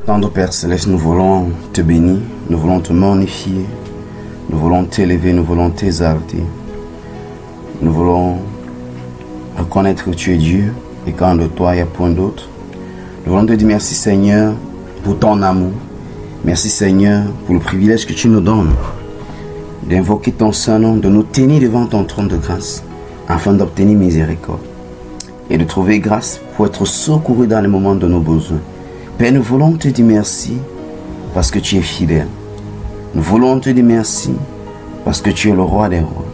Tendre Père Céleste, nous voulons te bénir, nous voulons te magnifier, nous voulons t'élever, nous voulons t'exalter. Nous voulons reconnaître que tu es Dieu et qu'en de toi il n'y a point d'autre. Nous voulons te dire merci Seigneur pour ton amour. Merci Seigneur pour le privilège que tu nous donnes d'invoquer ton Saint-Nom, de nous tenir devant ton trône de grâce afin d'obtenir miséricorde et de trouver grâce pour être secouru dans les moments de nos besoins. Père, nous voulons te dire merci parce que tu es fidèle. Nous voulons te dire merci parce que tu es le roi des rois.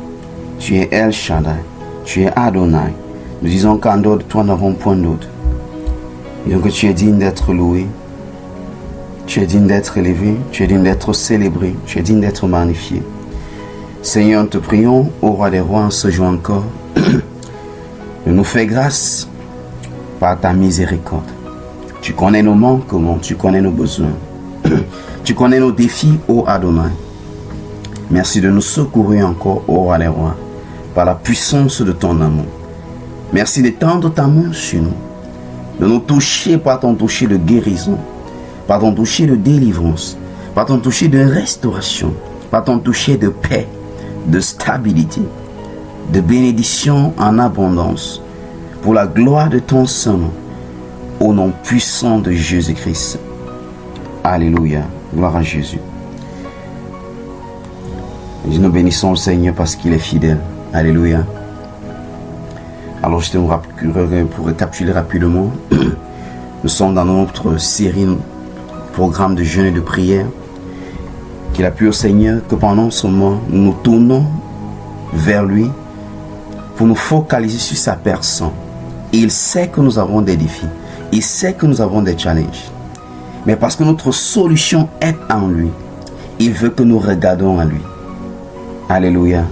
Tu es El Shaddai, tu es Adonai. Nous disons qu'en dehors de toi, nous n'avons point d'autre. Disons que tu es digne d'être loué, tu es digne d'être élevé, tu es digne d'être célébré, tu es digne d'être magnifié. Seigneur, nous te prions, ô roi des rois, en ce jour encore, de nous faire grâce par ta miséricorde. Tu connais nos manquements, tu connais nos besoins. Tu connais nos défis, ô Adonai. Merci de nous secourir encore, ô roi des rois, par la puissance de ton amour. Merci d'étendre ta main sur nous, de nous toucher par ton toucher de guérison, par ton toucher de délivrance, par ton toucher de restauration, par ton toucher de paix, de stabilité, de bénédiction en abondance, pour la gloire de ton Saint-Nom, au nom puissant de Jésus-Christ. Alléluia, gloire à Jésus. Nous bénissons le Seigneur parce qu'il est fidèle. Alléluia. Alors je te pour récapituler rapidement, nous sommes dans notre série, programme de jeûne et de prière, qu'il a plu au Seigneur que pendant ce mois, nous nous tournons vers lui pour nous focaliser sur sa personne. Il sait que nous avons des défis, il sait que nous avons des challenges, mais parce que notre solution est en lui, il veut que nous regardons à lui. Alléluia.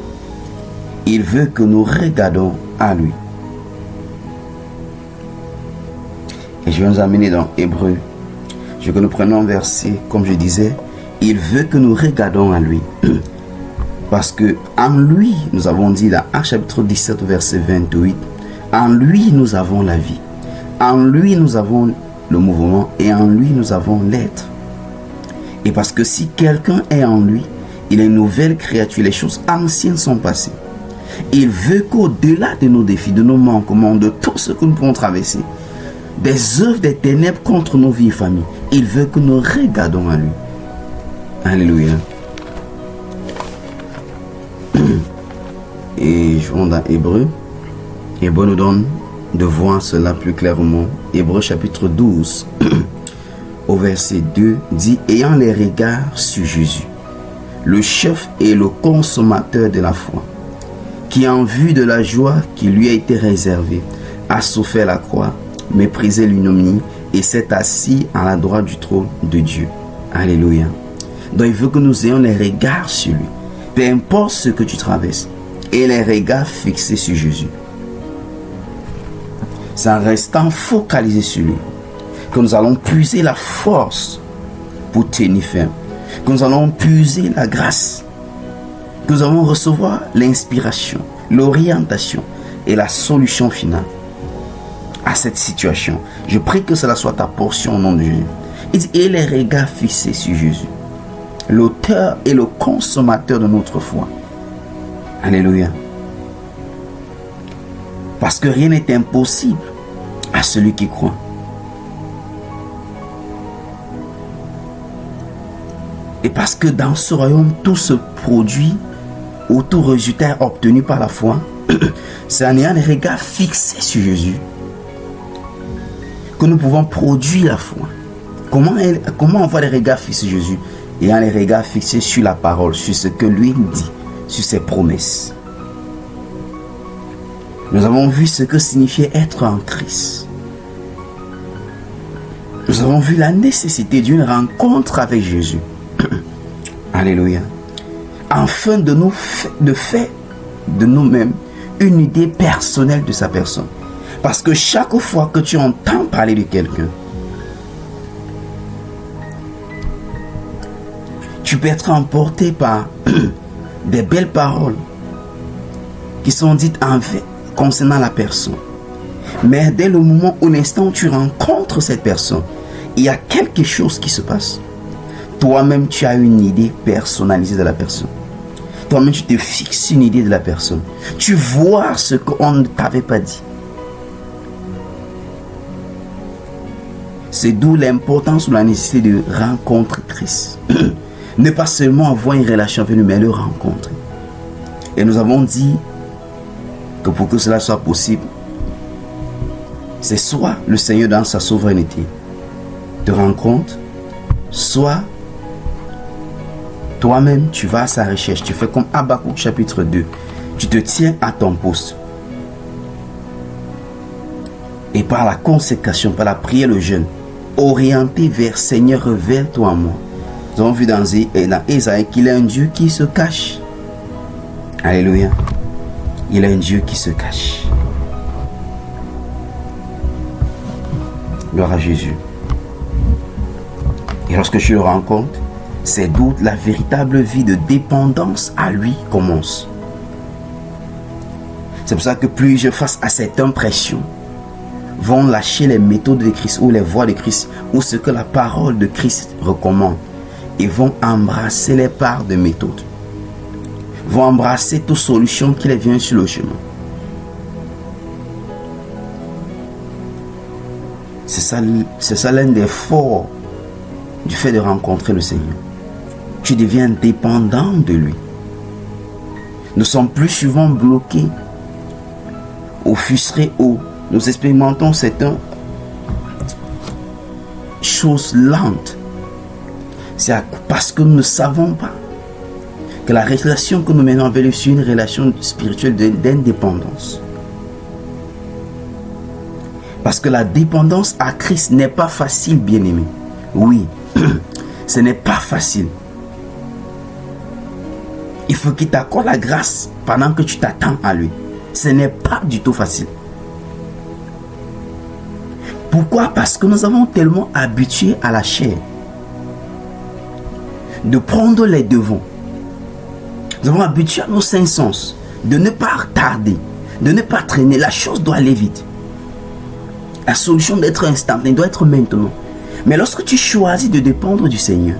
Il veut que nous regardons à lui. Et je vais nous amener dans Hébreux. Je veux que nous prenions un verset, comme je disais, il veut que nous regardons à lui. Parce que en lui, nous avons dit dans Actes chapitre 17, verset 28, en lui nous avons la vie. En lui nous avons le mouvement et en lui nous avons l'être. Et parce que si quelqu'un est en lui, il est une nouvelle créature, les choses anciennes sont passées. Il veut qu'au-delà de nos défis, de nos manquements, de tout ce que nous pouvons traverser, des œuvres des ténèbres contre nos vies et familles, il veut que nous regardons à lui. Alléluia. Et je vais dans Hébreu. Hébreu nous donne de voir cela plus clairement. Hébreu chapitre 12, au verset 2, dit « Ayant les regards sur Jésus, le chef et le consommateur de la foi, qui en vue de la joie qui lui a été réservée, a souffert la croix, méprisé l'ignominie et s'est assis à la droite du trône de Dieu. » Alléluia. Donc il veut que nous ayons les regards sur lui. Peu importe ce que tu traverses, et les regards fixés sur Jésus. C'est en restant focalisé sur lui que nous allons puiser la force pour tenir ferme, que nous allons puiser la grâce, que nous allons recevoir l'inspiration, l'orientation et la solution finale à cette situation. Je prie que cela soit ta portion au nom de Jésus. Il dit, et les regards fixés sur Jésus, l'auteur et le consommateur de notre foi. Alléluia. Parce que rien n'est impossible à celui qui croit. Et parce que dans ce royaume, tout se produit ou tout résultat obtenu par la foi, c'est en ayant les regards fixés sur Jésus que nous pouvons produire la foi. Comment avoir les regards fixés sur Jésus? Ayant les regards fixés sur la parole, sur ce que lui dit, sur ses promesses. Nous avons vu ce que signifiait être en Christ. Nous avons vu la nécessité d'une rencontre avec Jésus. Alléluia. Afin de nous faire de nous-mêmes une idée personnelle de sa personne. Parce que chaque fois que tu entends parler de quelqu'un, tu peux être emporté par des belles paroles qui sont dites concernant la personne. Mais dès le moment où l'instant où tu rencontres cette personne, il y a quelque chose qui se passe. Toi-même, tu as une idée personnalisée de la personne. Toi-même, tu te fixes une idée de la personne. Tu vois ce qu'on ne t'avait pas dit. C'est d'où l'importance ou la nécessité de rencontrer Christ. Ne pas seulement avoir une relation avec lui, mais le rencontrer. Et nous avons dit que pour que cela soit possible, c'est soit le Seigneur dans sa souveraineté te rencontre, soit toi-même tu vas à sa recherche. Tu fais comme Habakkuk chapitre 2. Tu te tiens à ton poste. Et par la consécration, par la prière, le jeûne, orienté vers Seigneur, révèle-toi à moi. Nous avons vu dans Ésaïe qu'il est un Dieu qui se cache. Alléluia. Il est un Dieu qui se cache. Gloire à Jésus. Et lorsque tu le rencontres, c'est d'où la véritable vie de dépendance à lui commence. C'est pour ça que plusieurs, face à cette impression, vont lâcher les méthodes de Christ ou les voies de Christ ou ce que la parole de Christ recommande et vont embrasser les parts de méthodes. Vont embrasser toute solution qui les vient sur le chemin. C'est ça l'un des forts du fait de rencontrer le Seigneur. Tu deviens dépendant de lui. Nous sommes plus souvent bloqués, offusqués, nous expérimentons cette chose lente. C'est parce que nous ne savons pas que la relation que nous menons avec lui, c'est une relation spirituelle d'indépendance. Parce que la dépendance à Christ n'est pas facile, bien-aimé. Oui, ce n'est pas facile. Il faut qu'il t'accorde la grâce pendant que tu t'attends à lui. Ce n'est pas du tout facile. Pourquoi? Parce que nous avons tellement habitué à la chair de prendre les devants. Nous avons habitué à nos cinq sens de ne pas tarder, de ne pas traîner. La chose doit aller vite. La solution doit être instantanée, doit être maintenant. Mais lorsque tu choisis de dépendre du Seigneur,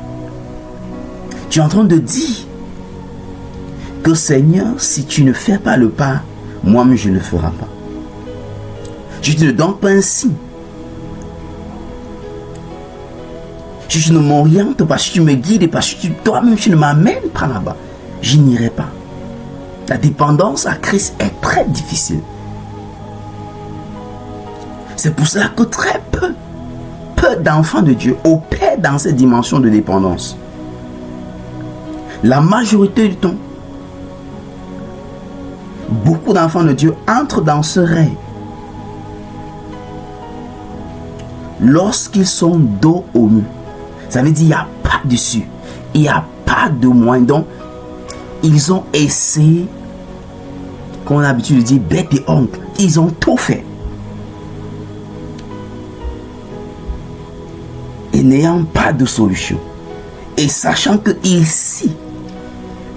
tu es en train de dire que Seigneur, si tu ne fais pas le pas, moi-même je ne le ferai pas. Je ne te donne pas un signe. Si tu ne m'orientes pas, si tu me guides pas, si toi-même tu ne m'amènes pas là-bas, je n'irai pas. La dépendance à Christ est très difficile. C'est pour cela que très peu d'enfants de Dieu opèrent dans cette dimension de dépendance. La majorité du temps, beaucoup d'enfants de Dieu entrent dans ce rêve lorsqu'ils sont dos au mur. Ça veut dire qu'il n'y a pas d'issue, il n'y a pas de moyen. Donc, ils ont essayé, comme on a l'habitude de dire, bête et oncle. Ils ont tout fait. Et n'ayant pas de solution. Et sachant que ici,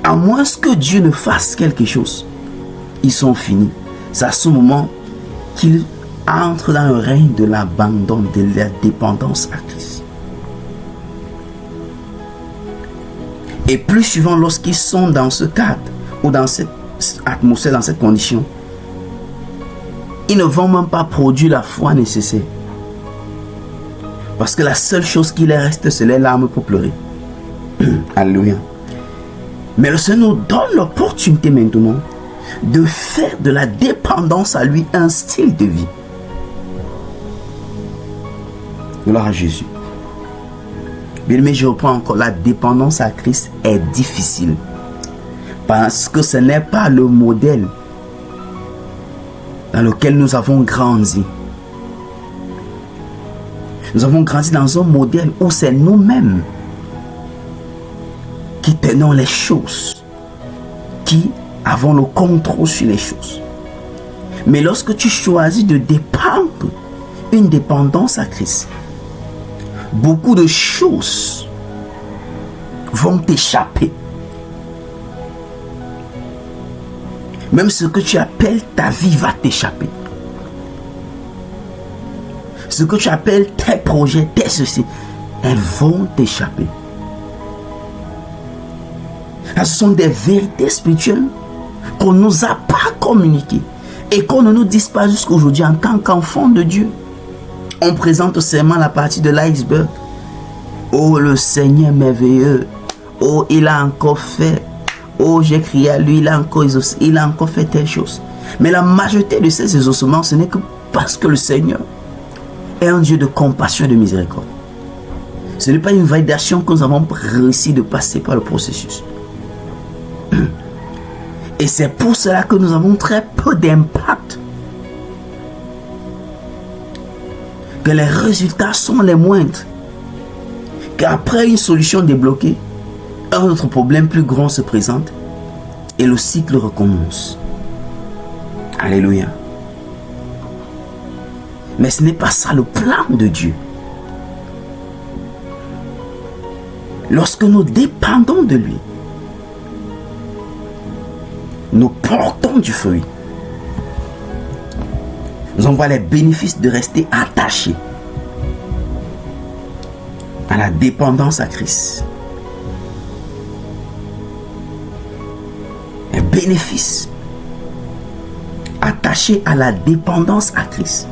à moins que Dieu ne fasse quelque chose, ils sont finis. C'est à ce moment qu'ils entrent dans le règne de l'abandon, de la dépendance à Christ. Et plus souvent, lorsqu'ils sont dans ce cadre ou dans cette atmosphère, dans cette condition, ils ne vont même pas produire la foi nécessaire. Parce que la seule chose qui leur reste, c'est les larmes pour pleurer. Alléluia. Mais le Seigneur nous donne l'opportunité maintenant de faire de la dépendance à lui un style de vie. Gloire à Jésus. Bien aimé, je reprends encore, la dépendance à Christ est difficile. Parce que ce n'est pas le modèle dans lequel nous avons grandi. Nous avons grandi dans un modèle où c'est nous-mêmes qui tenons les choses, qui avons le contrôle sur les choses. Mais lorsque tu choisis de dépendre, une dépendance à Christ, beaucoup de choses vont t'échapper. Même ce que tu appelles ta vie va t'échapper. Ce que tu appelles tes projets, tes ceci, elles vont t'échapper. Ce sont des vérités spirituelles qu'on ne nous a pas communiquées et qu'on ne nous dise pas jusqu'à aujourd'hui en tant qu'enfant de Dieu. On présente seulement la partie de l'iceberg. Oh, le Seigneur merveilleux. Oh, il a encore fait. Oh, j'ai crié à lui, il a encore fait telle chose. Mais la majorité de ces exaucements, ce n'est que parce que le Seigneur est un Dieu de compassion et de miséricorde. Ce n'est pas une validation que nous avons réussi de passer par le processus. Et c'est pour cela que nous avons très peu d'impact. Que les résultats sont les moindres. Qu'après une solution débloquée, un autre problème plus grand se présente et le cycle recommence. Alléluia. Mais ce n'est pas ça le plan de Dieu. Lorsque nous dépendons de lui, nous portons du fruit. Nous avons les bénéfices de rester attachés à la dépendance à Christ. Les bénéfices attachés à la dépendance à Christ.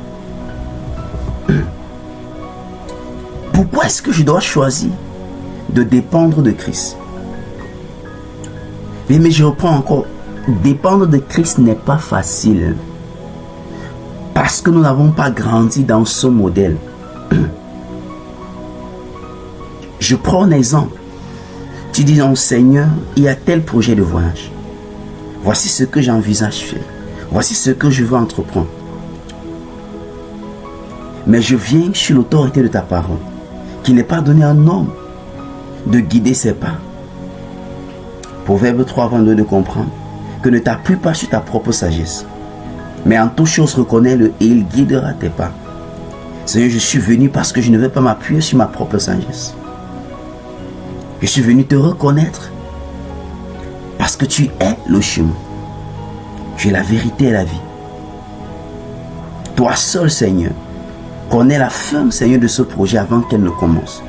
Pourquoi est-ce que je dois choisir de dépendre de Christ? Mais je reprends encore. Dépendre de Christ n'est pas facile. Parce que nous n'avons pas grandi dans ce modèle. Je prends un exemple. Tu dis au Seigneur, il y a tel projet de voyage. Voici ce que j'envisage faire. Voici ce que je veux entreprendre. Mais je viens sur l'autorité de ta parole, qui n'est pas donné à un homme de guider ses pas. Proverbe 3:22 de comprendre que ne t'appuie pas sur ta propre sagesse, mais en toute chose reconnais-le et il guidera tes pas. Seigneur, je suis venu parce que je ne veux pas m'appuyer sur ma propre sagesse. Je suis venu te reconnaître parce que tu es le chemin. Tu es la vérité et la vie. Toi seul, Seigneur, connais la fin, Seigneur, de ce projet avant qu'elle ne commence.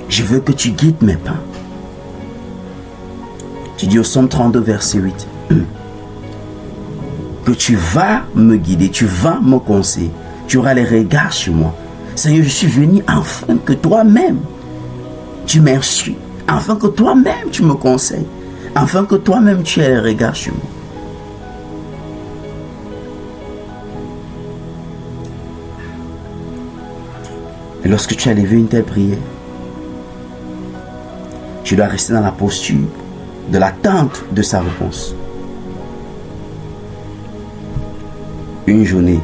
Je veux que tu guides mes pas. Tu dis au Psaume 32, verset 8, que tu vas me guider, tu vas me conseiller, tu auras les regards sur moi. Seigneur, je suis venu afin que toi-même, tu m'instruis, afin que toi-même, tu me conseilles, afin que toi-même, tu aies les regards sur moi. Et lorsque tu as levé une telle prière, tu dois rester dans la posture de l'attente de sa réponse. Une journée,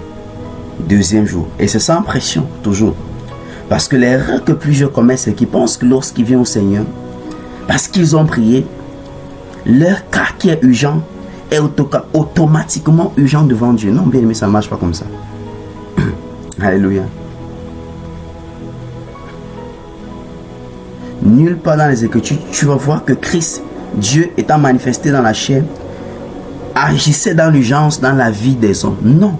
deuxième jour, et c'est sans pression, toujours. Parce que l'erreur que plusieurs commettent, c'est qu'ils pensent que lorsqu'ils viennent au Seigneur, parce qu'ils ont prié, leur cas qui est urgent est automatiquement urgent devant Dieu. Non, bien aimé, ça ne marche pas comme ça. Alléluia. Nulle part dans les Écritures, tu vas voir que Christ, Dieu étant manifesté dans la chair, agissait dans l'urgence dans la vie des hommes. Non.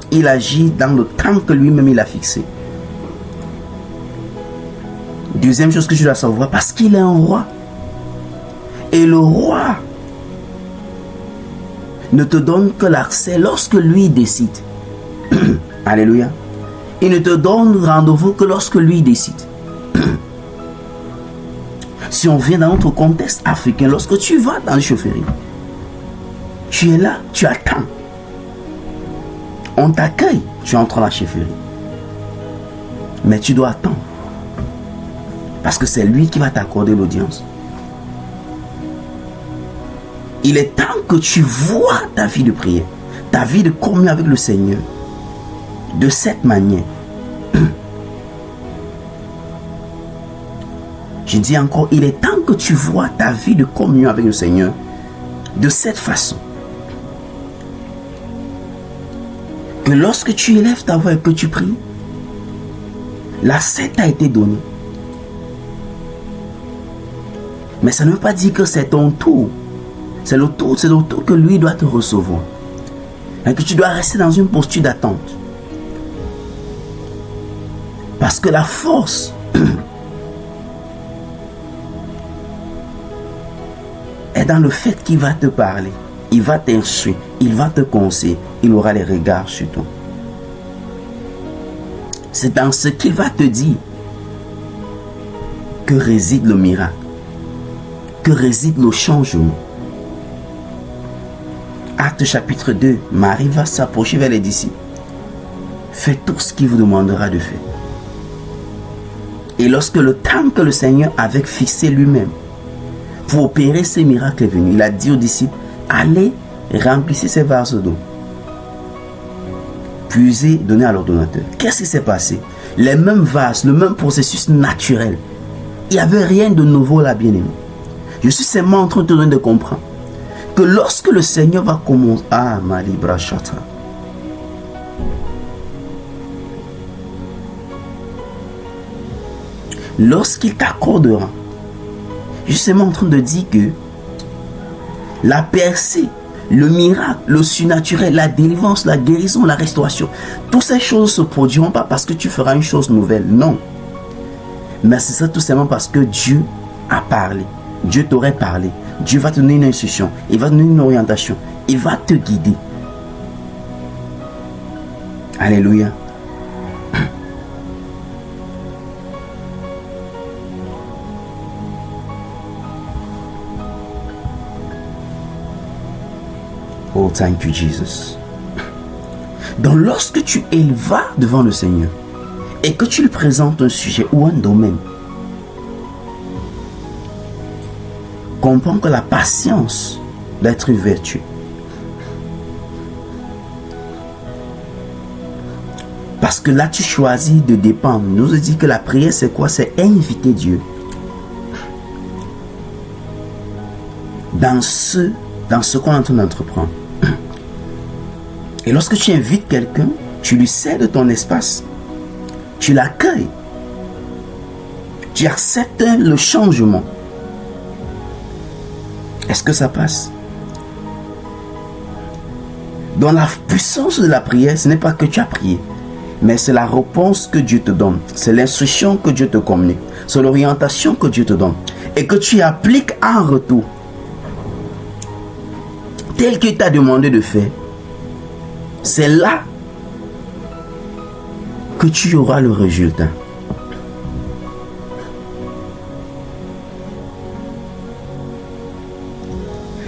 Il agit dans le temps que lui-même il a fixé. Deuxième chose que tu dois savoir, parce qu'il est un roi. Et le roi ne te donne que l'accès lorsque lui décide. Alléluia. Il ne te donne rendez-vous que lorsque lui décide. Si on vient dans notre contexte africain, lorsque tu vas dans les chaufferies, tu es là, tu attends. On t'accueille, tu entres dans la chefferie. Mais tu dois attendre. Parce que c'est lui qui va t'accorder l'audience. Il est temps que tu vois ta vie de prière, ta vie de communion avec le Seigneur, de cette manière. Je dis encore, il est temps que tu vois ta vie de communion avec le Seigneur de cette façon. Que lorsque tu élèves ta voix et que tu pries, l'accès t'a été donné. Mais ça ne veut pas dire que c'est ton tour. C'est le tour que lui doit te recevoir. Et que tu dois rester dans une posture d'attente. Parce que la force est dans le fait qu'il va te parler, il va t'instruire, il va te conseiller, il aura les regards sur toi. C'est dans ce qu'il va te dire que réside le miracle, que réside le changement. Acte chapitre 2, Marie va s'approcher vers les disciples. Faites tout ce qu'il vous demandera de faire. Et lorsque le temps que le Seigneur avait fixé lui-même pour opérer ces miracles est venu, il a dit aux disciples, allez, remplissez ces vases d'eau. Puisez, donnez à l'ordonnateur. Qu'est-ce qui s'est passé? Les mêmes vases, le même processus naturel. Il n'y avait rien de nouveau là, bien-aimé. Je suis seulement en train de te donner de comprendre que lorsque le Seigneur va commencer... Ah, Malibra Chata. Lorsqu'il t'accordera, je suis seulement en train de dire que la percée, le miracle, le surnaturel, la délivrance, la guérison, la restauration, toutes ces choses ne se produiront pas parce que tu feras une chose nouvelle. Non. Mais c'est ça tout simplement parce que Dieu a parlé. Dieu t'aurait parlé. Dieu va te donner une instruction. Il va te donner une orientation. Il va te guider. Alléluia. Oh, thank you, Jesus. Donc, lorsque tu vas devant le Seigneur et que tu lui présentes un sujet ou un domaine, comprends que la patience doit être une vertu. Parce que là, tu choisis de dépendre. Nous dit que la prière, c'est quoi? C'est inviter Dieu dans ce qu'on est en train d'entreprendre. Et lorsque tu invites quelqu'un, tu lui cèdes ton espace. Tu l'accueilles. Tu acceptes le changement. Est-ce que ça passe? Dans la puissance de la prière, ce n'est pas que tu as prié, mais c'est la réponse que Dieu te donne. C'est l'instruction que Dieu te communique. C'est l'orientation que Dieu te donne. Et que tu appliques en retour. Tel qu'il t'a demandé de faire. C'est là que tu auras le résultat.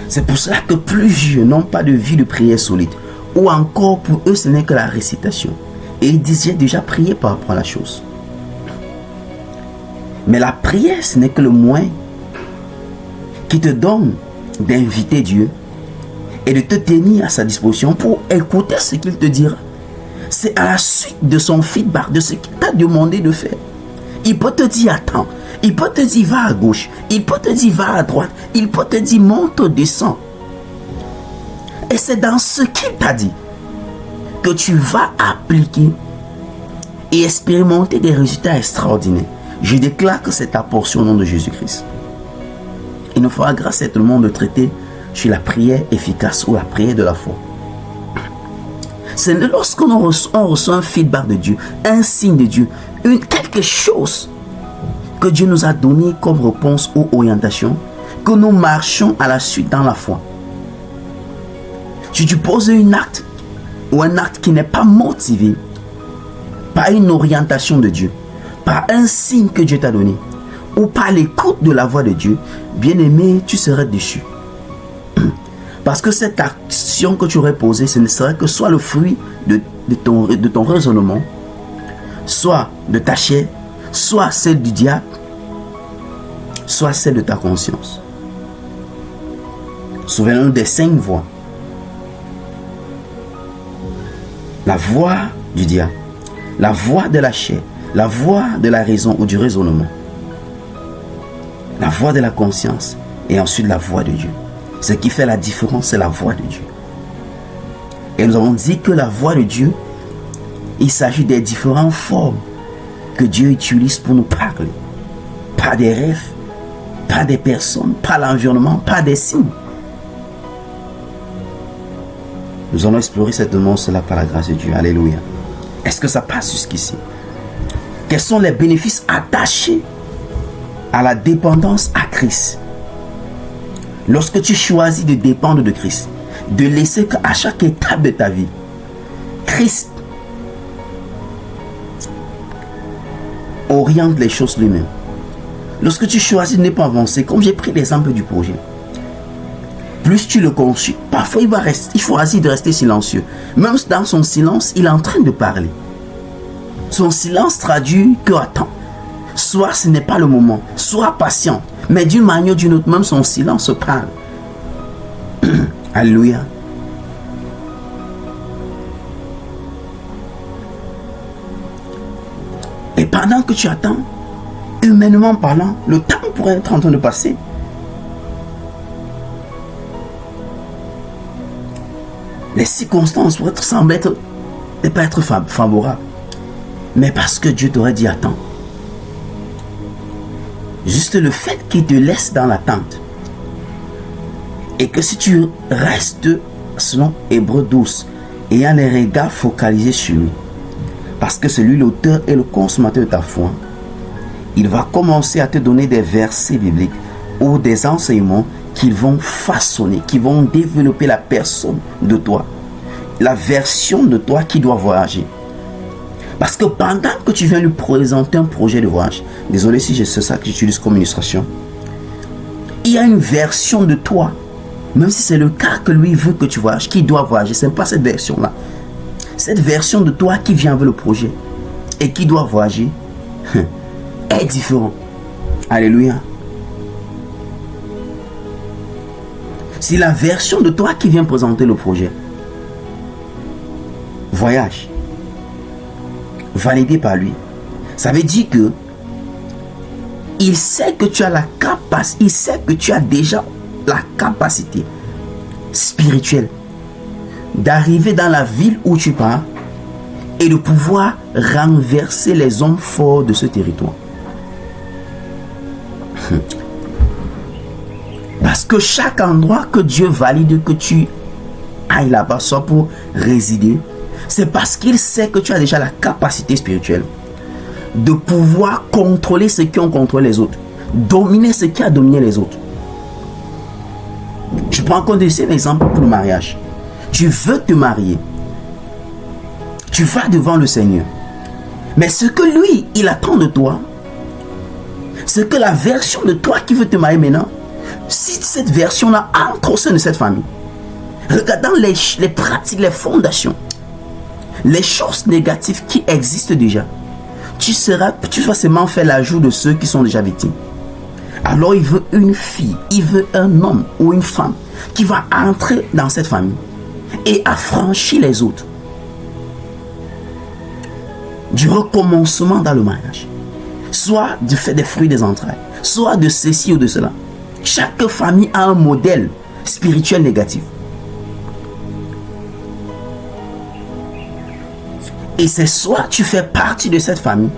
C'est pour cela que plusieurs n'ont pas de vie de prière solide. Ou encore pour eux, ce n'est que la récitation. Et ils disent, j'ai déjà prié par rapport à la chose. Mais la prière, ce n'est que le moyen qui te donne d'inviter Dieu et de te tenir à sa disposition pour écouter ce qu'il te dira. C'est à la suite de son feedback, de ce qu'il t'a demandé de faire. Il peut te dire attends, il peut te dire va à gauche, il peut te dire va à droite, il peut te dire monte, descends. Et c'est dans ce qu'il t'a dit que tu vas appliquer et expérimenter des résultats extraordinaires. Je déclare que c'est ta portion au nom de Jésus-Christ. Il nous fera grâce à tout le monde de traiter sur la prière efficace ou la prière de la foi. C'est lorsqu'on reçoit un feedback de Dieu, un signe de Dieu, quelque chose que Dieu nous a donné comme réponse ou orientation, que nous marchons à la suite dans la foi. Si tu poses un acte ou un acte qui n'est pas motivé par une orientation de Dieu, par un signe que Dieu t'a donné, ou par l'écoute de la voix de Dieu, bien aimé, tu serais déçu. Parce que cette action que tu aurais posée, ce ne serait que soit le fruit de ton raisonnement, soit de ta chair, soit celle du diable, soit celle de ta conscience. Souvenons-nous des 5 voix. La voix du diable, la voix de la chair, la voix de la raison ou du raisonnement, la voix de la conscience et ensuite la voix de Dieu. Ce qui fait la différence, c'est la voix de Dieu. Et nous avons dit que la voix de Dieu, il s'agit des différentes formes que Dieu utilise pour nous parler. Pas des rêves, pas des personnes, pas l'environnement, pas des signes. Nous allons explorer cette demande, cela par la grâce de Dieu. Alléluia. Est-ce que ça passe jusqu'ici? Quels sont les bénéfices attachés à la dépendance à Christ? Lorsque tu choisis de dépendre de Christ, de laisser qu'à chaque étape de ta vie, Christ oriente les choses lui-même. Lorsque tu choisis de ne pas avancer, comme j'ai pris l'exemple du projet, plus tu le conçus, parfois il choisit de rester silencieux. Même dans son silence, il est en train de parler. Son silence traduit que attends, soit ce n'est pas le moment, soit patient, mais d'une manière ou d'une autre, même son silence parle. Alléluia. Et pendant que tu attends, humainement parlant, le temps pourrait être en train de passer. Les circonstances pourraient sembler ne pas être favorables. Mais parce que Dieu t'aurait dit attends. Juste le fait qu'il te laisse dans l'attente. Et que si tu restes, selon Hébreux 12, ayant les regards focalisés sur lui, parce que c'est lui l'auteur et le consommateur de ta foi, il va commencer à te donner des versets bibliques ou des enseignements qui vont façonner, qui vont développer la personne de toi, la version de toi qui doit voyager. Parce que pendant que tu viens lui présenter un projet de voyage, désolé si c'est ça que j'utilise comme illustration, il y a une version de toi, même si c'est le cas que lui veut que tu voyages, qui doit voyager, ce n'est pas cette version-là. Cette version de toi qui vient avec le projet et qui doit voyager est différente. Alléluia. Si la version de toi qui vient présenter le projet voyage, validé par lui, ça veut dire que il sait que tu as la capacité, il sait que tu as déjà la capacité spirituelle d'arriver dans la ville où tu pars et de pouvoir renverser les hommes forts de ce territoire. Parce que chaque endroit que Dieu valide que tu ailles là-bas, soit pour résider, c'est parce qu'il sait que tu as déjà la capacité spirituelle de pouvoir contrôler ceux qui ont contrôlé les autres, dominer ce qui a dominé les autres. Je prends encore un deuxième exemple pour le mariage. Tu veux te marier, tu vas devant le Seigneur, mais ce que lui, il attend de toi, c'est que la version de toi qui veut te marier maintenant, si cette version-là entre au sein de cette famille, regardant les pratiques, les fondations, les choses négatives qui existent déjà, tu vas seulement faire l'ajout de ceux qui sont déjà victimes. Alors il veut une fille, il veut un homme ou une femme qui va entrer dans cette famille et affranchir les autres du recommencement dans le mariage, soit du fait des fruits des entrailles, soit de ceci ou de cela. Chaque famille a un modèle spirituel négatif. Et c'est soit tu fais partie de cette famille,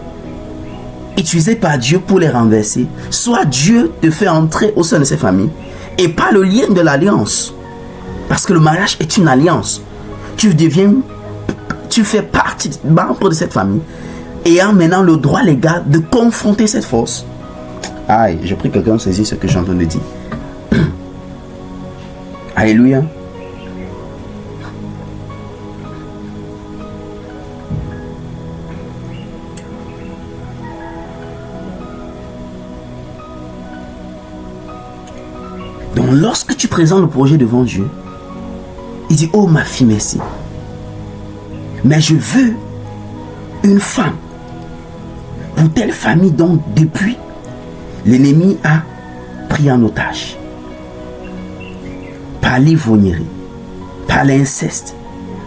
utilisée par Dieu pour les renverser, soit Dieu te fait entrer au sein de cette famille et par le lien de l'alliance. Parce que le mariage est une alliance. Tu fais partie membre de cette famille ayant maintenant le droit légal de confronter cette force. Aïe, je prie que quelqu'un saisisse ce que je suis en train de dire. Alléluia. Donc lorsque tu présentes le projet devant Dieu, il dit, oh ma fille, merci. Mais je veux une femme pour telle famille dont depuis l'ennemi a pris en otage. Par l'ivrognerie, par l'inceste,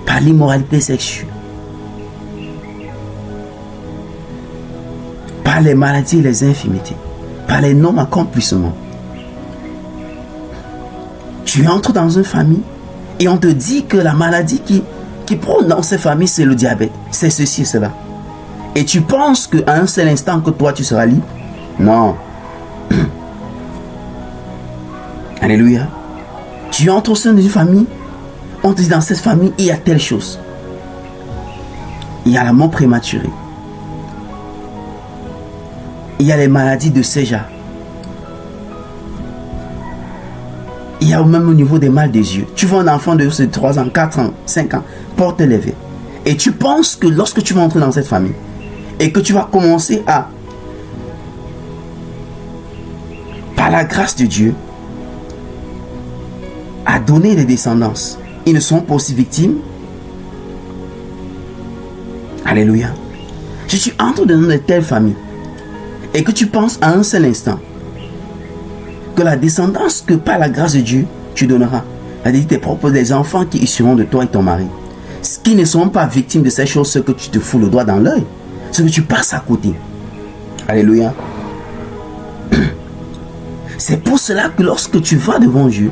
par l'immoralité sexuelle, par les maladies et les infirmités, par les non-accomplissements. Tu entres dans une famille et on te dit que la maladie qui prône dans ces familles, c'est le diabète, c'est ceci et cela. Et tu penses qu'à un seul instant que toi tu seras libre? Non. Alléluia. Tu entres au sein d'une famille, on te dit dans cette famille, il y a telle chose. Il y a la mort prématurée. Il y a les maladies de Séja. Il y a même au niveau des mal des yeux. Tu vois un enfant de 3 ans, 4 ans, 5 ans, porte élevée. Et tu penses que lorsque tu vas entrer dans cette famille et que tu vas commencer à, par la grâce de Dieu, à donner des descendances, ils ne sont pas aussi victimes. Alléluia. Si tu entres dans une telle famille et que tu penses à un seul instant que la descendance que par la grâce de Dieu tu donneras, c'est-à-dire tes propres des enfants qui issuront de toi et ton mari, qui ne sont pas victimes de ces choses, ce que tu te fous le doigt dans l'œil, ce que tu passes à côté. Alléluia. C'est pour cela que lorsque tu vas devant Dieu,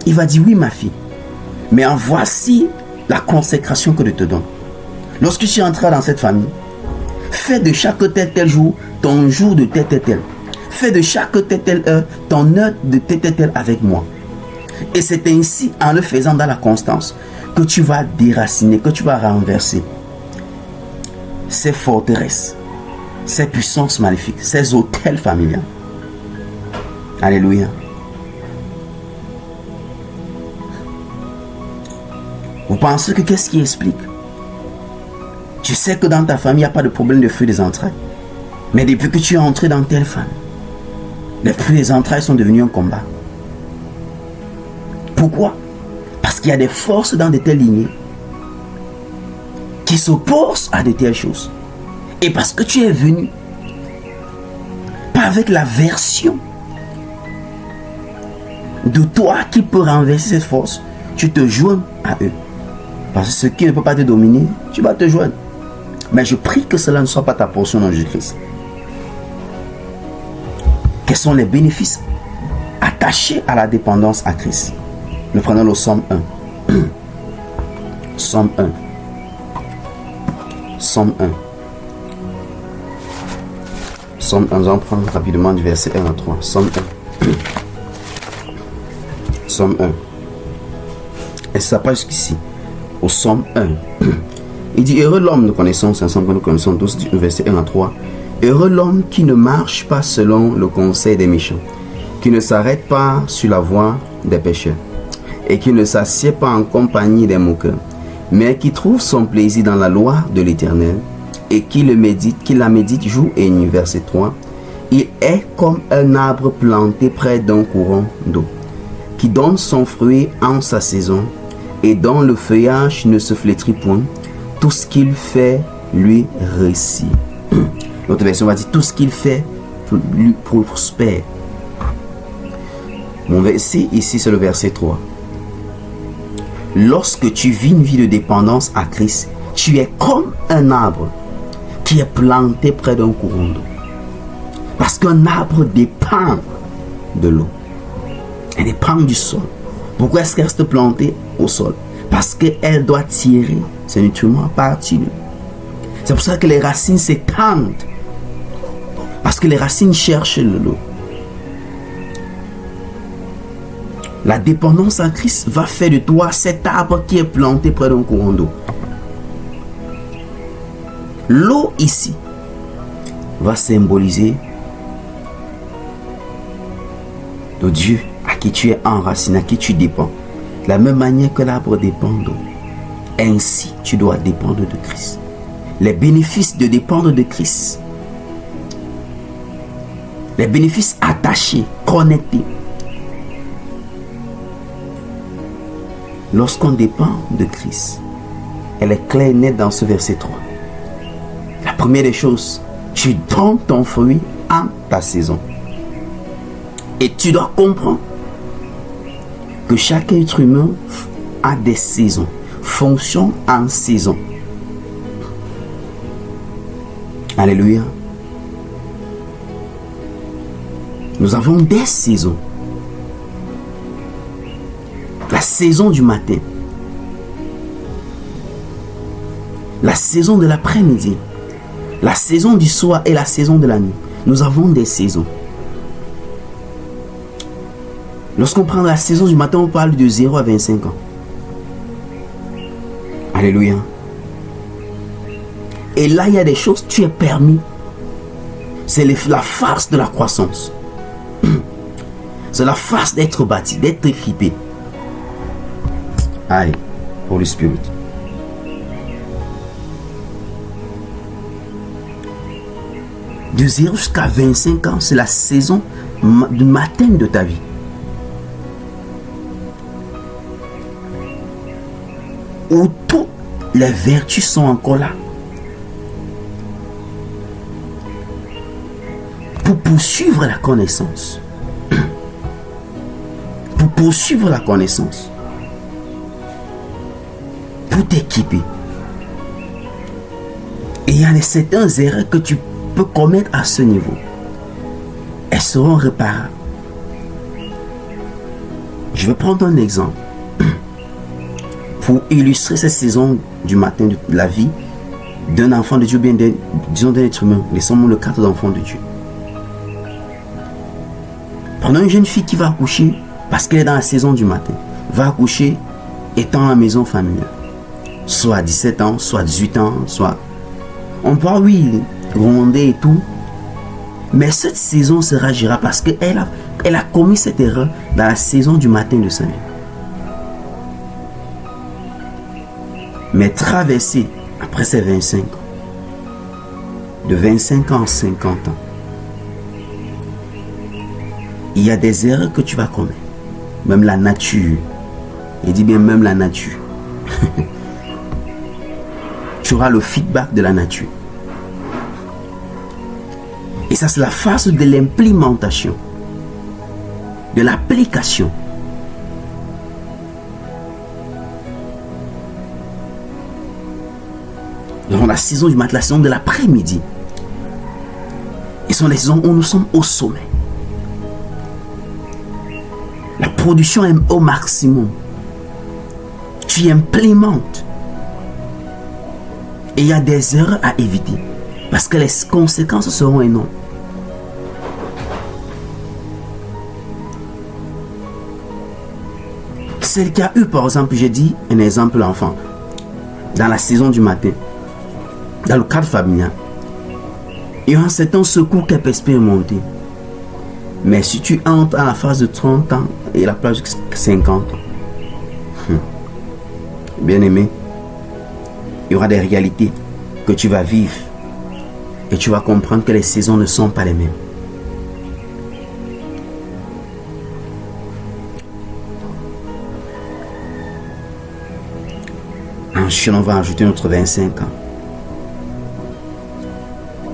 il va dire oui ma fille, mais en voici la consécration que je te donne. Lorsque tu entreras dans cette famille, fais de chaque tel jour ton jour de tel. Fais de chaque telle heure ton heure de tel avec moi. Et c'est ainsi, en le faisant dans la constance, que tu vas déraciner, que tu vas renverser ces forteresses, ces puissances maléfiques, ces hôtels familiaux. Alléluia. Vous pensez que qu'est-ce qui explique? Tu sais que dans ta famille, il n'y a pas de problème de fruits des entrailles. Mais depuis que tu es entré dans telle famille, les fruits des entrailles sont devenus un combat. Pourquoi? Parce qu'il y a des forces dans de telles lignées qui s'opposent à de telles choses. Et parce que tu es venu, pas avec la version de toi qui peut renverser cette force, tu te joins à eux. Parce que ce qui ne peut pas te dominer, tu vas te joindre. Mais je prie que cela ne soit pas ta portion dans Jésus-Christ. Quels sont les bénéfices attachés à la dépendance à Christ? Nous prenons le Somme 1. Somme 1. Somme 1. Somme 1. Nous allons prendre rapidement du verset 1 à 3. Somme 1. Somme 1. Et ça passe jusqu'ici. Au Somme 1. Il dit, heureux l'homme, nous connaissons, c'est ensemble que nous connaissons tous, du verset 1 à 3. Heureux l'homme qui ne marche pas selon le conseil des méchants, qui ne s'arrête pas sur la voie des pécheurs, et qui ne s'assied pas en compagnie des moqueurs, mais qui trouve son plaisir dans la loi de l'Éternel, et qui la médite jour et nuit. Verset 3. Il est comme un arbre planté près d'un courant d'eau, qui donne son fruit en sa saison, et dont le feuillage ne se flétrit point. Tout ce qu'il fait lui réussit. L'autre version va dire tout ce qu'il fait lui prospère. Mon verset ici, c'est le verset 3. Lorsque tu vis une vie de dépendance à Christ, tu es comme un arbre qui est planté près d'un courant d'eau. Parce qu'un arbre dépend de l'eau. Elle dépend du sol. Pourquoi est-ce qu'elle reste plantée au sol? Parce qu'elle doit tirer ses nutriments à partir de l'eau. C'est pour ça que les racines s'étendent. Parce que les racines cherchent l'eau. La dépendance à Christ va faire de toi cet arbre qui est planté près d'un courant d'eau. L'eau ici va symboliser le Dieu à qui tu es enraciné, à qui tu dépends. De la même manière que l'arbre dépend d'eau, ainsi tu dois dépendre de Christ. Les bénéfices de dépendre de Christ, les bénéfices attachés, connectés. Lorsqu'on dépend de Christ, elle est claire et nette dans ce verset 3. La première des choses, tu donnes ton fruit en ta saison. Et tu dois comprendre que chaque être humain a des saisons, fonctionne en saison. Alléluia. Nous avons des saisons. La saison du matin, la saison de l'après-midi, la saison du soir et la saison de la nuit. Nous avons des saisons. Lorsqu'on prend la saison du matin, on parle de 0 à 25 ans. Alléluia. Et là, il y a des choses, tu es permis C'est la farce de la croissance. C'est la farce d'être bâti, d'être équipé. Aïe, Holy Spirit. De 0 jusqu'à 25 ans, c'est la saison du matin de ta vie. Où toutes les vertus sont encore là. Pour poursuivre la connaissance. Pour poursuivre la connaissance. Pour t'équiper. Et il y a certaines erreurs que tu peux commettre à ce niveau. Elles seront réparables. Je vais prendre un exemple pour illustrer cette saison du matin de la vie d'un enfant de Dieu, bien disons d'un être humain. Nous sommes le cadre d'enfants de Dieu. Prenons une jeune fille qui va accoucher parce qu'elle est dans la saison du matin. Va accoucher étant à la maison familiale. Soit à 17 ans, soit à 18 ans, soit... On peut, oui, gronder et tout. Mais cette saison sera gérable parce qu'elle a commis cette erreur dans la saison du matin de sa vie. Mais traverser après ces 25 ans, de 25 ans à 50 ans, il y a des erreurs que tu vas commettre. Même la nature. Il dit bien même la nature. Tu auras le feedback de la nature. Et ça, c'est la phase de l'implémentation, de l'application. Dans la saison du matin, la saison de l'après-midi. Et ce sont les saisons où nous sommes au sommet. La production est au maximum. Tu implémentes. Et il y a des erreurs à éviter. Parce que les conséquences seront énormes. Celle qui a eu, par exemple, j'ai dit un exemple l'enfant. Dans la saison du matin. Dans le cadre familial. Il y a un certain secours qu'elle peut expérimenter. Mais si tu entres à la phase de 30 ans et la plage de 50 ans, bien aimé, il y aura des réalités que tu vas vivre et tu vas comprendre que les saisons ne sont pas les mêmes. Ensuite, on va ajouter notre 25 ans.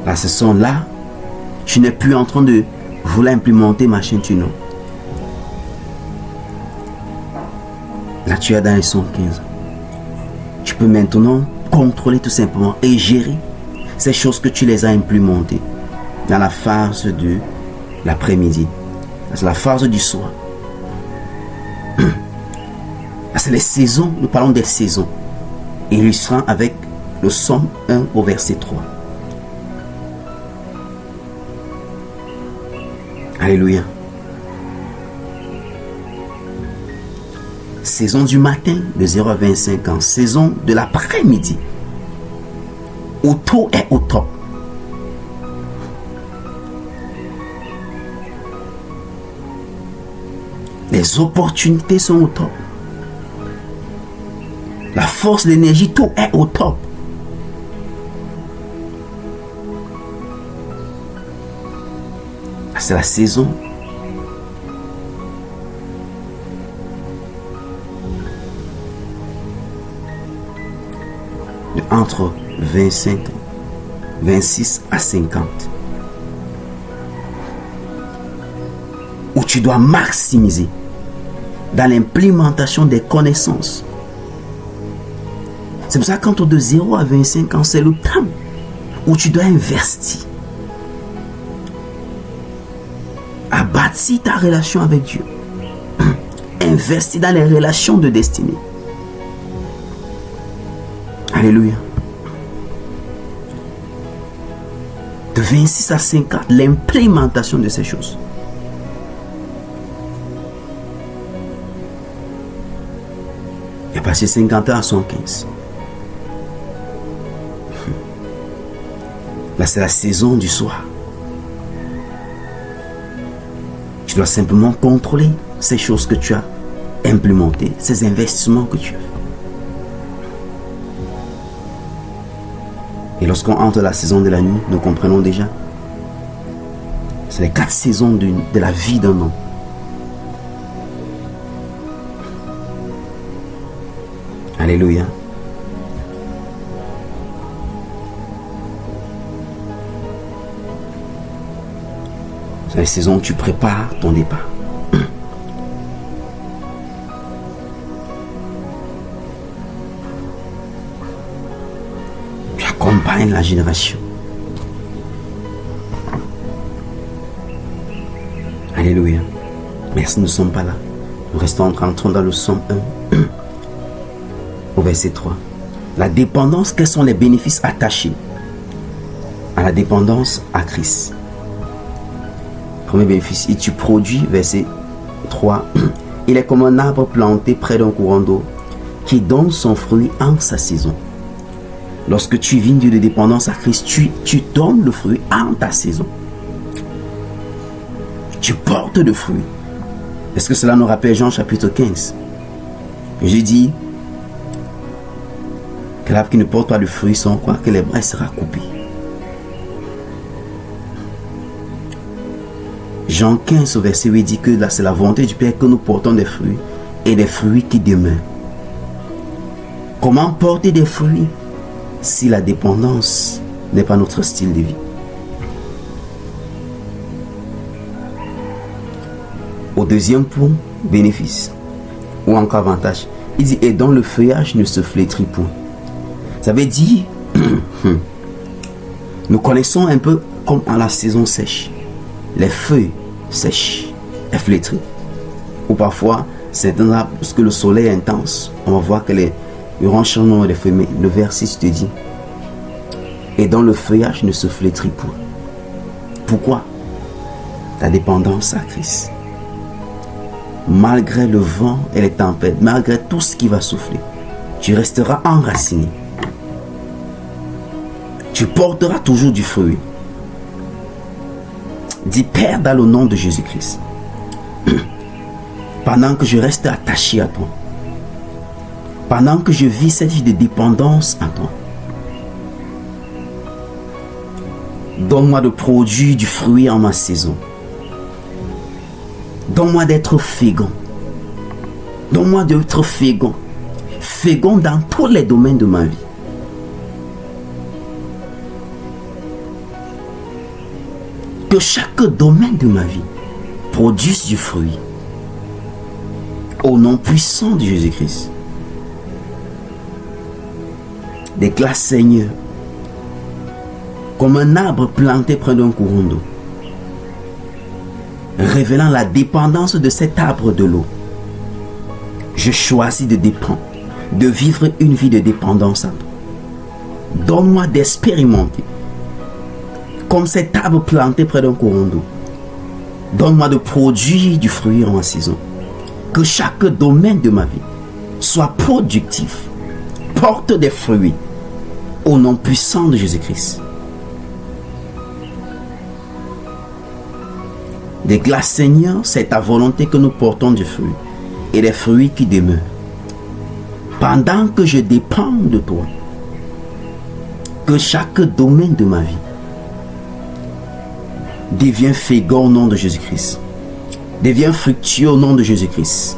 La saison là, tu n'es plus en train de vouloir implémenter machin, tu non. Là, tu es dans les 115 ans. Tu peux maintenant contrôler tout simplement et gérer ces choses que tu les as implémentées dans la phase de l'après-midi. C'est la phase du soir. C'est les saisons, nous parlons des saisons. Illustrant avec le Psaume 1 au verset 3. Alléluia. Saison du matin de 0 à 25 ans. Saison de l'après-midi. Où tout est au top. Les opportunités sont au top. La force, l'énergie, tout est au top. C'est la saison de entre 25 ans, 26 à 50. Où tu dois maximiser dans l'implémentation des connaissances. C'est pour ça que quand on est de 0 à 25 ans, c'est le temps où tu dois investir à bâtir ta relation avec Dieu. Investir dans les relations de destinée. Alléluia. De 26 à 50, l'implémentation de ces choses. Et passer 50 ans à 115. Là, c'est la saison du soir. Tu dois simplement contrôler ces choses que tu as implémentées, ces investissements que tu as. Et lorsqu'on entre la saison de la nuit, nous comprenons déjà. C'est les 4 saisons de la vie d'un homme. Alléluia. C'est la saison où tu prépares ton départ. Tu accompagnes la génération. Alléluia. Merci, nous ne sommes pas là. Nous restons entrons dans le psaume 1, au verset 3. La dépendance, quels sont les bénéfices attachés à la dépendance à Christ? Premier bénéfice, et tu produis, verset 3. Il est comme un arbre planté près d'un courant d'eau qui donne son fruit en sa saison. Lorsque tu vis de dépendance à Christ, tu donnes le fruit en ta saison. Tu portes de fruits. Est-ce que cela nous rappelle Jean chapitre 15? J'ai dit que l'arbre qui ne porte pas de fruits sans croire que les bras sera coupé. Jean 15 au verset 8 dit que là c'est la volonté du Père que nous portons des fruits et des fruits qui demeurent. Comment porter des fruits si la dépendance n'est pas notre style de vie? Au deuxième point, bénéfice ou encore avantage, il dit et dont le feuillage ne se flétrit point. Ça veut dire nous connaissons un peu comme à la saison sèche, les feuilles sèches et flétries, ou parfois certains arbres, lorsque le soleil est intense, on va voir que les renchements des feuilles. Mais le verset te dit et dont le feuillage ne se flétrit point. Pourquoi? Ta dépendance à Christ. Malgré le vent et les tempêtes, malgré tout ce qui va souffler, tu resteras enraciné. Tu porteras toujours du fruit. Dis Père, dans le nom de Jésus-Christ, pendant que je reste attaché à toi, pendant que je vis cette vie de dépendance à toi, donne-moi de produire du fruit en ma saison. Donne-moi d'être fécond. Donne-moi d'être fécond. Fécond dans tous les domaines de ma vie. Que chaque domaine de ma vie produise du fruit. Au nom puissant de Jésus-Christ. Déclare Seigneur, comme un arbre planté près d'un courant d'eau, révélant la dépendance de cet arbre de l'eau. Je choisis de dépendre, de vivre une vie de dépendance à toi. Donne-moi d'expérimenter comme cet arbre planté près d'un courant d'eau. Donne-moi de produire du fruit en saison. Que chaque domaine de ma vie soit productif, porte des fruits au nom puissant de Jésus-Christ. Déclare Seigneur, c'est ta volonté que nous portons du fruit et des fruits qui demeurent. Pendant que je dépends de toi, que chaque domaine de ma vie devienne fécond au nom de Jésus-Christ, devienne fructueux au nom de Jésus-Christ,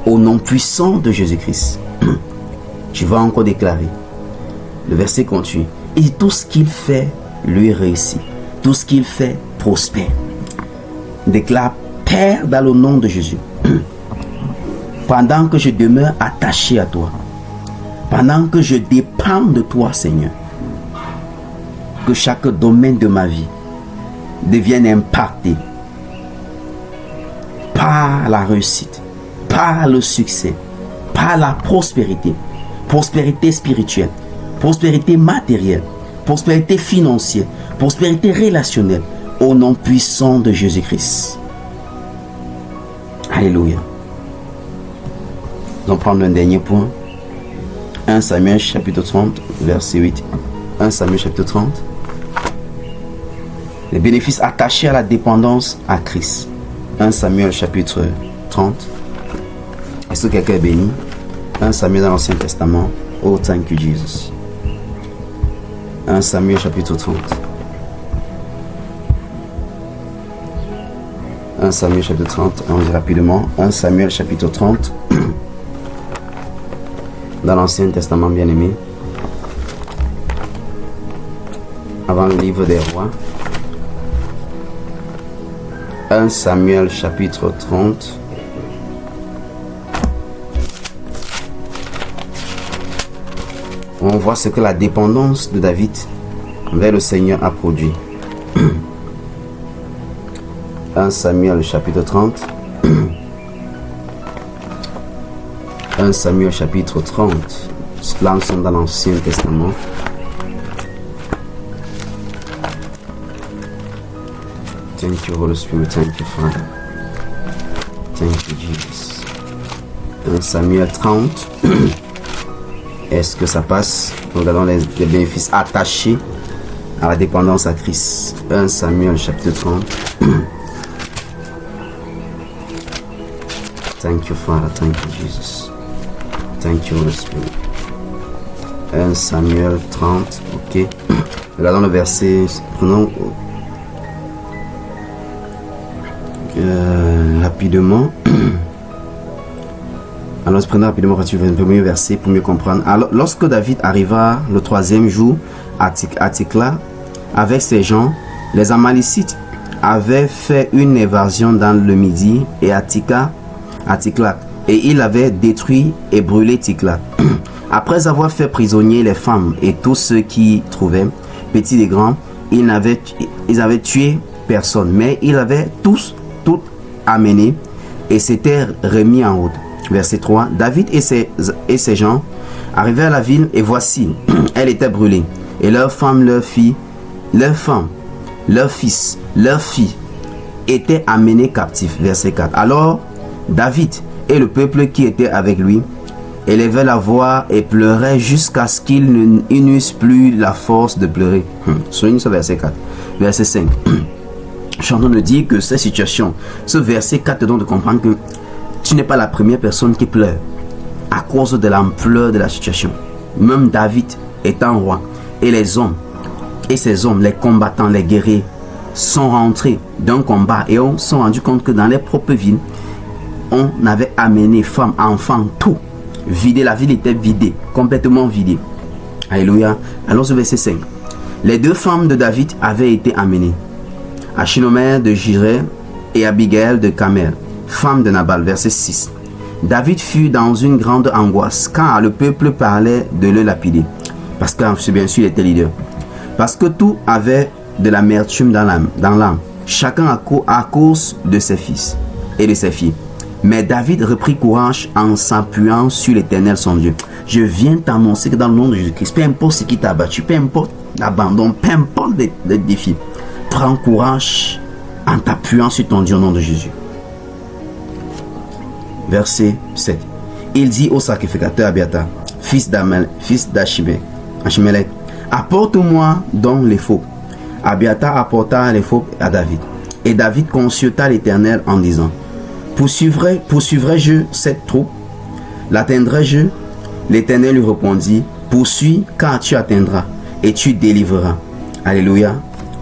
au nom puissant de Jésus-Christ. Tu vas encore déclarer. Le verset continue. Et tout ce qu'il fait lui réussit. Tout ce qu'il fait prospère. Déclare Père dans le nom de Jésus. Pendant que je demeure attaché à toi, pendant que je dépends de toi, Seigneur, que chaque domaine de ma vie devienne impacté par la réussite, par le succès, par la prospérité, prospérité spirituelle, prospérité matérielle, prospérité financière, prospérité relationnelle, au nom puissant de Jésus-Christ. Alléluia. Nous allons prendre un dernier point. 1 Samuel chapitre 30, verset 8. 1 Samuel chapitre 30. Les bénéfices attachés à la dépendance à Christ. 1 Samuel chapitre 30. Est-ce que quelqu'un est béni? 1 Samuel dans l'Ancien Testament. Oh, thank you Jesus. 1 Samuel chapitre 30. 1 Samuel chapitre 30, on dit rapidement. 1 Samuel chapitre 30. Dans l'Ancien Testament bien-aimé. Avant le livre des rois. 1 Samuel chapitre 30. On voit ce que la dépendance de David vers le Seigneur a produit. 1 Samuel chapitre 30. 1 Samuel chapitre 30. Là, nous sommes dans l'Ancien Testament. Thank you, Holy Spirit. Thank you, Father. Thank you, Jesus. 1 Samuel 30. Est-ce que ça passe? Regardons les bénéfices attachés à la dépendance à Christ. 1 Samuel chapitre 30. Thank you, Father. Thank you, Jesus. Thank you, Holy Spirit. 1 Samuel 30. Ok. Regardons le verset. Prenons rapidement. Alors, prenons rapidement le premier verset pour mieux comprendre. Alors, lorsque David arriva le troisième jour à Tikla avec ses gens, les Amalécites avaient fait une évasion dans le Midi et à Tikla, et il avait détruit et brûlé Tikla. Après avoir fait prisonnier les femmes et tous ceux qui trouvaient, petits et grands, ils avaient tué personne, mais ils avaient tout amené et s'étaient remis en route. Verset 3. David et ses gens arrivaient à la ville et voici, elle était brûlée. Et leurs femmes, leurs fils, leurs fils, leurs filles étaient amenés captifs. Verset 4. Alors David et le peuple qui était avec lui élevaient la voix et pleuraient jusqu'à ce qu'ils n'eussent plus la force de pleurer. Souligne ce verset 4. Verset 5. Je suis en train de dire que cette situation, ce verset 4 te donne de comprendre que tu n'es pas la première personne qui pleure à cause de l'ampleur de la situation. Même David étant roi et les hommes, et ces hommes, les combattants, les guerriers, sont rentrés d'un combat et on s'est rendu compte que dans les propres villes, on avait amené femmes, enfants, tout. Vidé, la ville était vidée, complètement vidée. Alléluia. Allons au verset 5. Les deux femmes de David avaient été amenées. Achinomère de Jireh et Abigail de Carmel, femme de Nabal. Verset 6. David fut dans une grande angoisse quand le peuple parlait de le lapider. Parce que bien sûr il était leader. Parce que tout avait de l'amertume dans l'âme. Chacun à cause de ses fils et de ses filles. Mais David reprit courage en s'appuyant sur l'Éternel son Dieu. Je viens t'annoncer que dans le nom de Jésus-Christ, peu importe ce qui t'a abattu, peu importe l'abandon, peu importe les défis, prends courage en t'appuyant sur ton Dieu au nom de Jésus. Verset 7. Il dit au sacrificateur Abiathar, fils d'Achimelech, apporte-moi donc les faux. Abiathar apporta les faux à David. Et David consulta l'Éternel en disant, poursuivrai-je cette troupe? L'atteindrai-je? L'Éternel lui répondit, poursuis car tu atteindras et tu délivreras. Alléluia.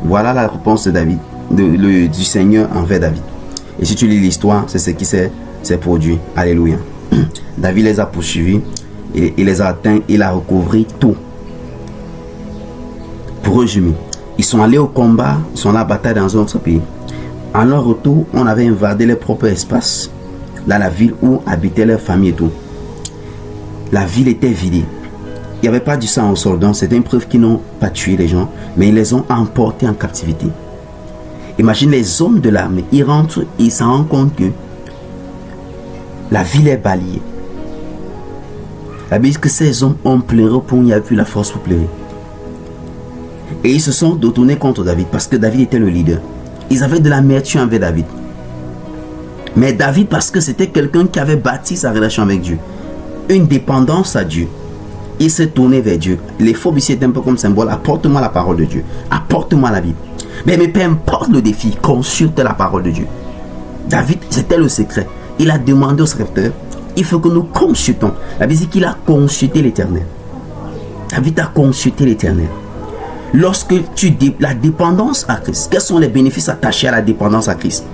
Voilà la réponse de David, du Seigneur envers David. Et si tu lis l'histoire, c'est ce qui s'est produit. Alléluia. David les a poursuivis, il les a atteints, il a recouvré tout. Pour résumer, ils sont allés au combat, ils sont allés à la bataille dans un autre pays. En leur retour, on avait invadé leur propre espace, dans la ville où habitaient leurs familles et tout. La ville était vidée. Il n'y avait pas du sang au sol, donc c'était une preuve qu'ils n'ont pas tué les gens, mais ils les ont emportés en captivité. Imagine les hommes de l'armée, ils rentrent, ils s'en rendent compte que la ville est balayée. La Bible dit que ces hommes ont pleuré pour il n'y a plus la force pour pleurer. Et ils se sont détournés contre David parce que David était le leader. Ils avaient de l'amertume envers David. Mais David, parce que c'était quelqu'un qui avait bâti sa relation avec Dieu, une dépendance à Dieu, il s'est tourné vers Dieu. Les faux ici est un peu comme symbole. Apporte-moi la parole de Dieu. Apporte-moi la Bible. Mais peu importe le défi, consulte la parole de Dieu. David, c'était le secret. Il a demandé au serviteur, il faut que nous consultons. La Bible dit qu'il a consulté l'Éternel. David a consulté l'Éternel. Lorsque la dépendance à Christ, quels sont les bénéfices attachés à la dépendance à Christ?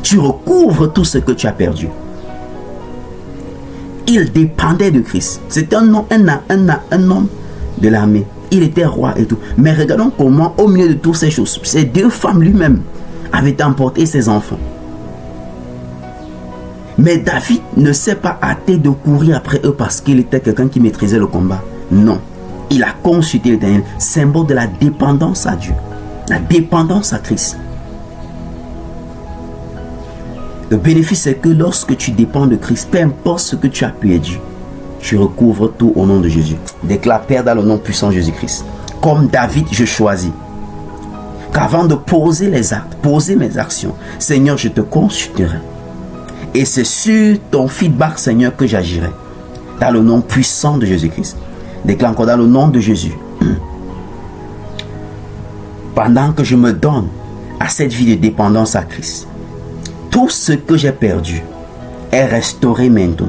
Tu recouvres tout ce que tu as perdu. Il dépendait de Christ. C'était un homme de l'armée. Il était roi et tout. Mais regardons comment, au milieu de toutes ces choses, ces deux femmes lui-même avaient emporté ses enfants. Mais David ne s'est pas hâté de courir après eux parce qu'il était quelqu'un qui maîtrisait le combat. Non. Il a consulté l'Éternel, symbole de la dépendance à Dieu, la dépendance à Christ. Le bénéfice, c'est que lorsque tu dépends de Christ, peu importe ce que tu as perdu, tu recouvres tout au nom de Jésus. Déclare, Père, dans le nom puissant de Jésus-Christ, comme David, je choisis qu'avant de poser les actes, poser mes actions, Seigneur, je te consulterai. Et c'est sur ton feedback, Seigneur, que j'agirai. Dans le nom puissant de Jésus-Christ. Déclare encore dans le nom de Jésus. Pendant que je me donne à cette vie de dépendance à Christ, tout ce que j'ai perdu est restauré maintenant.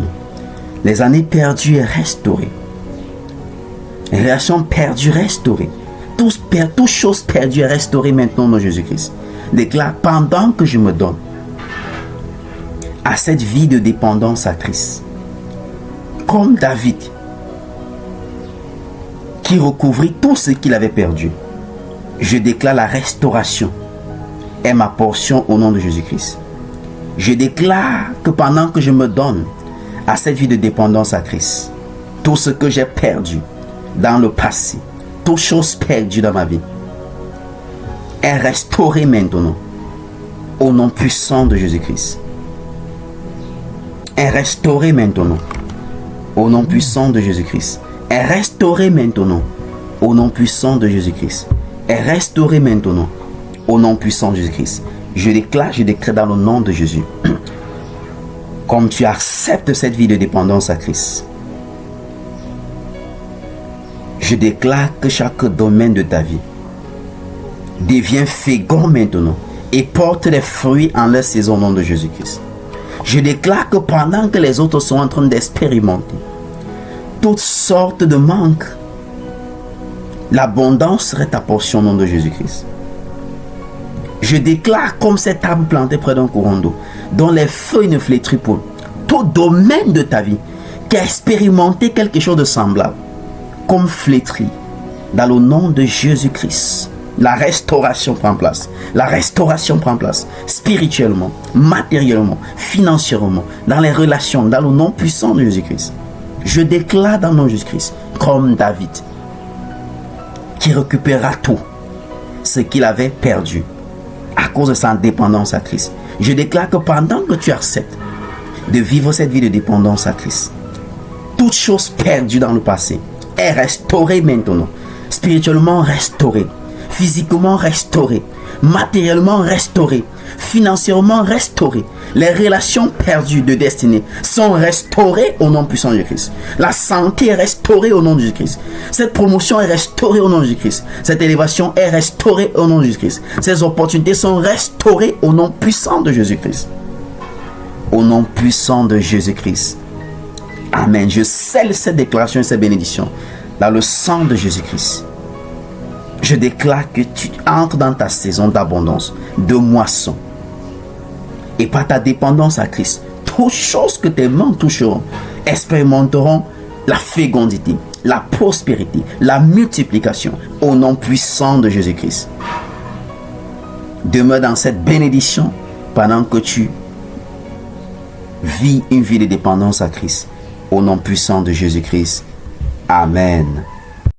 Les années perdues est restaurées. Les relations perdues restaurées. Toute chose perdue est restaurée maintenant dans Jésus-Christ. Déclare, pendant que je me donne à cette vie de dépendance à Christ, comme David, qui recouvrit tout ce qu'il avait perdu, je déclare la restauration est ma portion au nom de Jésus-Christ. Je déclare que pendant que je me donne à cette vie de dépendance à Christ, tout ce que j'ai perdu dans le passé, toute chose perdue dans ma vie, est restaurée maintenant au nom puissant de Jésus-Christ. Est restaurée maintenant au nom puissant de Jésus-Christ. Est restauré maintenant au nom puissant de Jésus-Christ. Est restauré maintenant au nom puissant de Jésus-Christ. Je déclare, je décrète dans le nom de Jésus. Comme tu acceptes cette vie de dépendance à Christ, je déclare que chaque domaine de ta vie devient fécond maintenant et porte les fruits en leur saison au nom de Jésus-Christ. Je déclare que pendant que les autres sont en train d'expérimenter toutes sortes de manques, l'abondance serait ta portion au nom de Jésus-Christ. Je déclare comme cet arbre planté près d'un courant d'eau, dont les feuilles ne flétrissent pas, tout domaine de ta vie qui a expérimenté quelque chose de semblable, comme flétri, dans le nom de Jésus-Christ. La restauration prend place. La restauration prend place spirituellement, matériellement, financièrement, dans les relations, dans le nom puissant de Jésus-Christ. Je déclare dans le nom de Jésus-Christ, comme David, qui récupérera tout ce qu'il avait perdu à cause de sa dépendance à Christ. Je déclare que pendant que tu acceptes de vivre cette vie de dépendance à Christ, toute chose perdue dans le passé est restaurée maintenant, spirituellement restaurée, physiquement restaurée, matériellement restaurée, financièrement restaurée. Les relations perdues de destinée sont restaurées au nom puissant de Jésus-Christ. La santé est restaurée au nom de Jésus-Christ. Cette promotion est restaurée au nom de Jésus-Christ. Cette élévation est restaurée au nom de Jésus-Christ. Ces opportunités sont restaurées au nom puissant de Jésus-Christ. Au nom puissant de Jésus-Christ. Amen. Je scelle cette déclaration et cette bénédiction dans le sang de Jésus-Christ. Je déclare que tu entres dans ta saison d'abondance, de moisson. Et par ta dépendance à Christ, toutes choses que tes mains toucheront expérimenteront la fécondité, la prospérité, la multiplication au nom puissant de Jésus-Christ. Demeure dans cette bénédiction pendant que tu vis une vie de dépendance à Christ au nom puissant de Jésus-Christ. Amen.